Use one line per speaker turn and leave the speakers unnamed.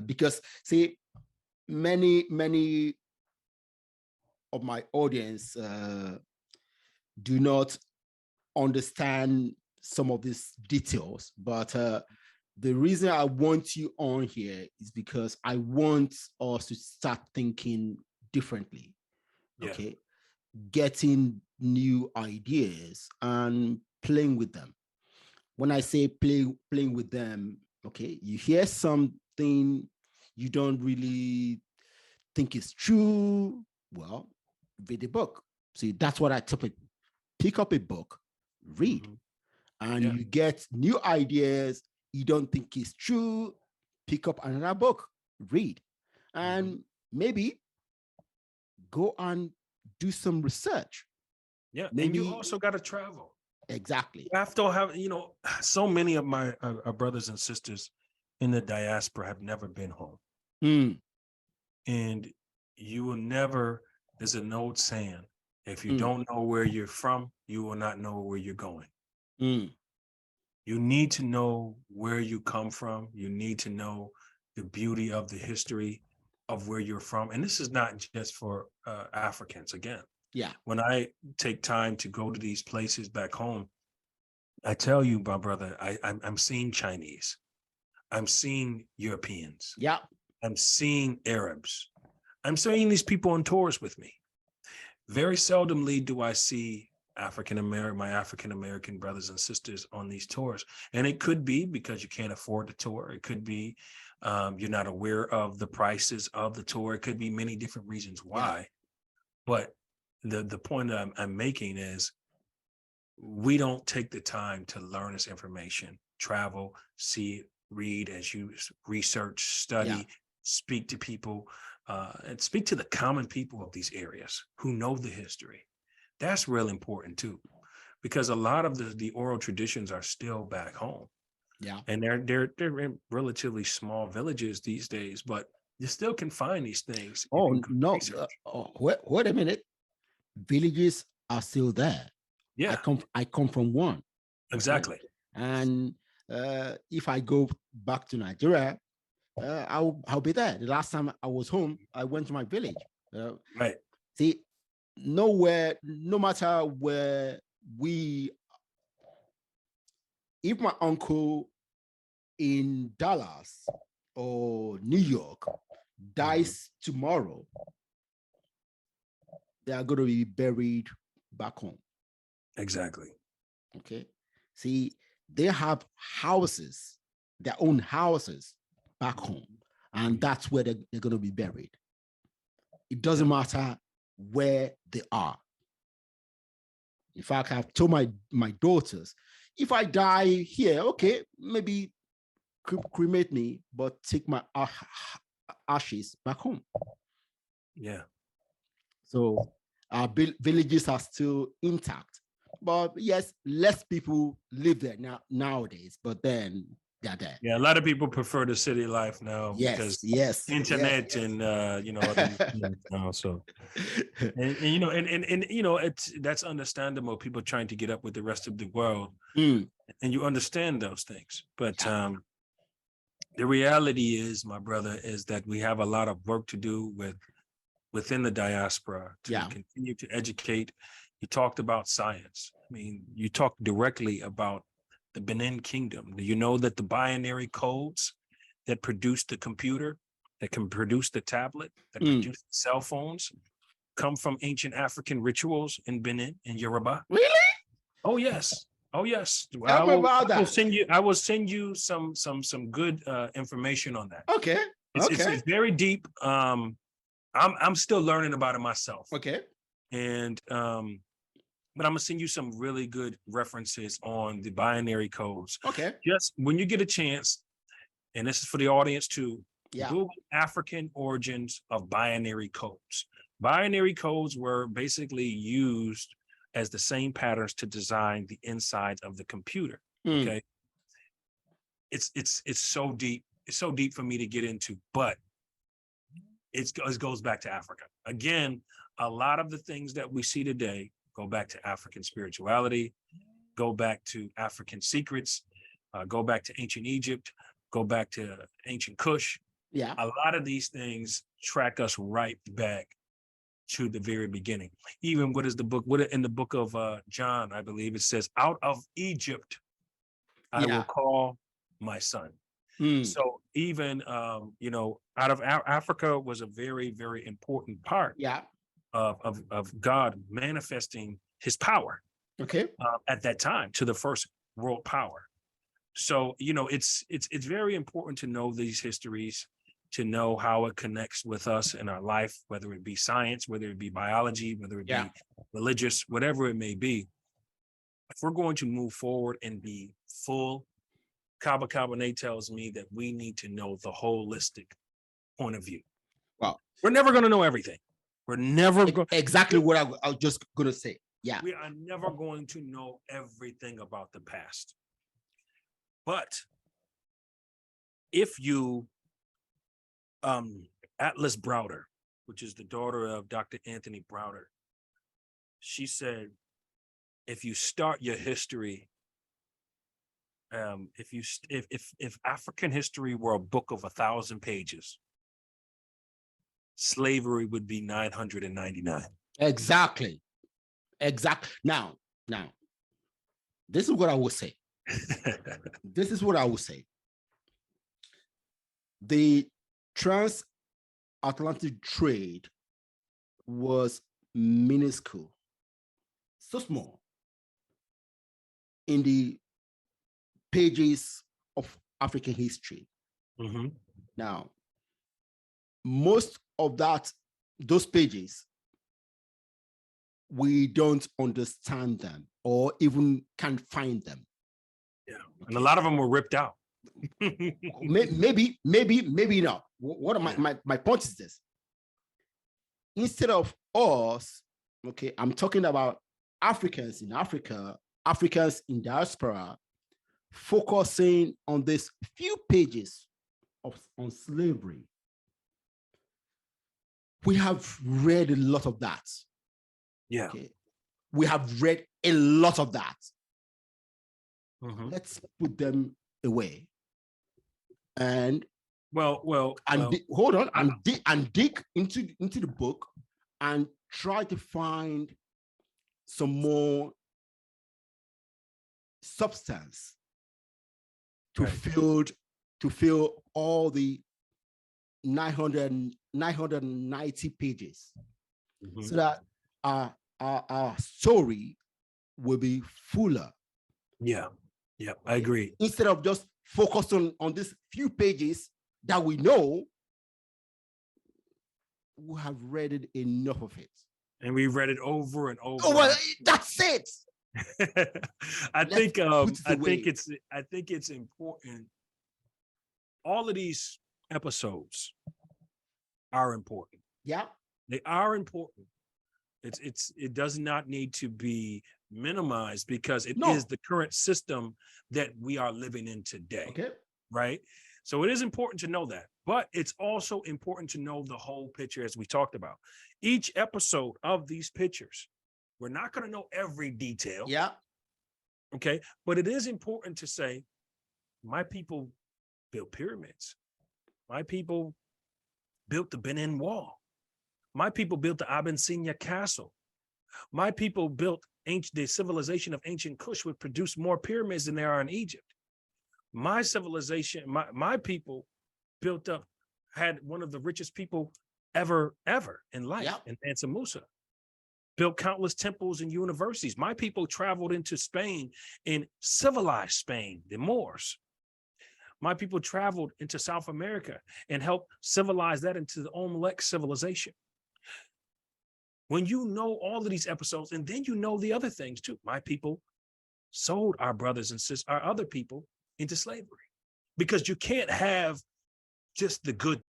Because see, many of my audience do not understand some of these details, but the reason I want you on here is because I want us to start thinking differently. Okay, getting new ideas and playing with them. When I say playing with them, okay, you hear something you don't really think is true. Well, read a book. See, that's what I took it. Pick up a book, read, and you get new ideas you don't think is true. Pick up another book, read, and maybe go and do some research.
Yeah,
Maybe,
and you also got to travel.
Exactly.
You have to have, so many of my brothers and sisters in the diaspora have never been home. And you will never, there's an old saying, if you don't know where you're from, you will not know where you're going. You need to know where you come from. You need to know the beauty of the history of where you're from. And this is not just for Africans. Again, when I take time to go to these places back home, I tell you, my brother, I'm seeing Chinese. I'm seeing Europeans. I'm seeing Arabs. I'm seeing these people on tours with me. Very seldomly do I see my African American brothers and sisters on these tours. And it could be because you can't afford the tour. It could be you're not aware of the prices of the tour. It could be many different reasons why. But the point that I'm making is we don't take the time to learn this information, travel, see, read as you research, study, speak to people, and speak to the common people of these areas who know the history. That's real important too, because a lot of the oral traditions are still back home. And they're in relatively small villages these days, but you still can find these things.
Oh no! Wait a minute. Villages are still there. I come from one.
Exactly.
And if I go back to Nigeria, I'll be there. The last time I was home, I went to my village.
Right.
See, no matter where if my uncle in Dallas or New York dies tomorrow, they are going to be buried back home.
Exactly.
Okay. See, they have houses, their own houses back home, and that's where they're going to be buried. It doesn't matter where they are. In fact, I've told my daughters, if I die here, okay, maybe cremate me, but take my ashes back home. So our villages are still intact. But yes, less people live there nowadays, but then they're there.
Yeah, a lot of people prefer the city life now because internet and so it's that's understandable. People trying to get up with the rest of the world, and you understand those things. But the reality is, my brother, is that we have a lot of work to do within the diaspora to continue to educate. You talked about science. I mean, you talked directly about the Benin Kingdom. Do you know that the binary codes that produce the computer, that can produce the tablet, that produce the cell phones, come from ancient African rituals in Benin and Yoruba?
Really?
Oh yes. Oh yes.
Tell me about that.
I will send you some good information on that.
Okay.
It's very deep. I'm still learning about it myself.
Okay.
And but I'm gonna send you some really good references on the binary codes.
Okay.
Just when you get a chance, and this is for the audience too, Google African origins of binary codes. Binary codes were basically used as the same patterns to design the insides of the computer. Okay. It's so deep. It's so deep for me to get into, but it goes back to Africa. Again, a lot of the things that we see today go back to African spirituality, go back to African secrets, go back to ancient Egypt, go back to ancient Kush,
Yeah.
A lot of these things track us right back to the very beginning. Even what is the book? What in the book of John, I believe it says, "Out of Egypt, I will call my son." So even out of Africa was a very, very important part of God manifesting his power.
Okay.
At that time to the first world power. So it's very important to know these histories, to know how it connects with us in our life, whether it be science, whether it be biology, whether it be religious, whatever it may be. If we're going to move forward and be full, Kaba Kabane tells me that we need to know the holistic point of view.
Wow.
We're never going to know everything. We're never going
exactly what I was just going to say. Yeah.
We are never going to know everything about the past. But if you, Atlas Browder, which is the daughter of Dr. Anthony Browder, she said, if you start your history, if African history were a book of 1,000 pages, slavery would be 999.
Exactly. Now, this is what I will say. This is what I will say. The transatlantic trade was minuscule, so small in the pages of African history.
Mm-hmm.
Now, most of those pages, we don't understand them or even can't find them.
Yeah, and a lot of them were ripped out.
maybe not. What my point is this: instead of us, okay, I'm talking about Africans in Africa, Africans in diaspora, focusing on this few pages on slavery. We have read a lot of that.
Yeah.
Okay. We have read a lot of that.
Mm-hmm.
Let's put them away. And hold on and dig into the book and try to find some more substance to fill all the 990 pages, so that our story will be fuller.
Yeah, I agree.
Instead of just focusing on these few pages that we know, we have read it enough of it.
And we read it over and over.
Oh, well, that's it.
I think it's important. All of these episodes are important.
Yeah.
They are important. It does not need to be minimized because it is the current system that we are living in today.
Okay.
Right? So it is important to know that, but it's also important to know the whole picture, as we talked about. Each episode of these pictures, we're not going to know every detail.
Yeah.
Okay. But it is important to say, my people built pyramids. My people built the Benin Wall. My people built the Abyssinia Castle. My people built the civilization of ancient Kush, would produce more pyramids than there are in Egypt. My civilization, my people had one of the richest people ever in life, in Mansa Musa. Built countless temples and universities. My people traveled into Spain and civilized Spain, the Moors. My people traveled into South America and helped civilize that into the Olmec civilization. When you know all of these episodes, and then you know the other things too. My people sold our brothers and sisters, our other people, into slavery, because you can't have just the good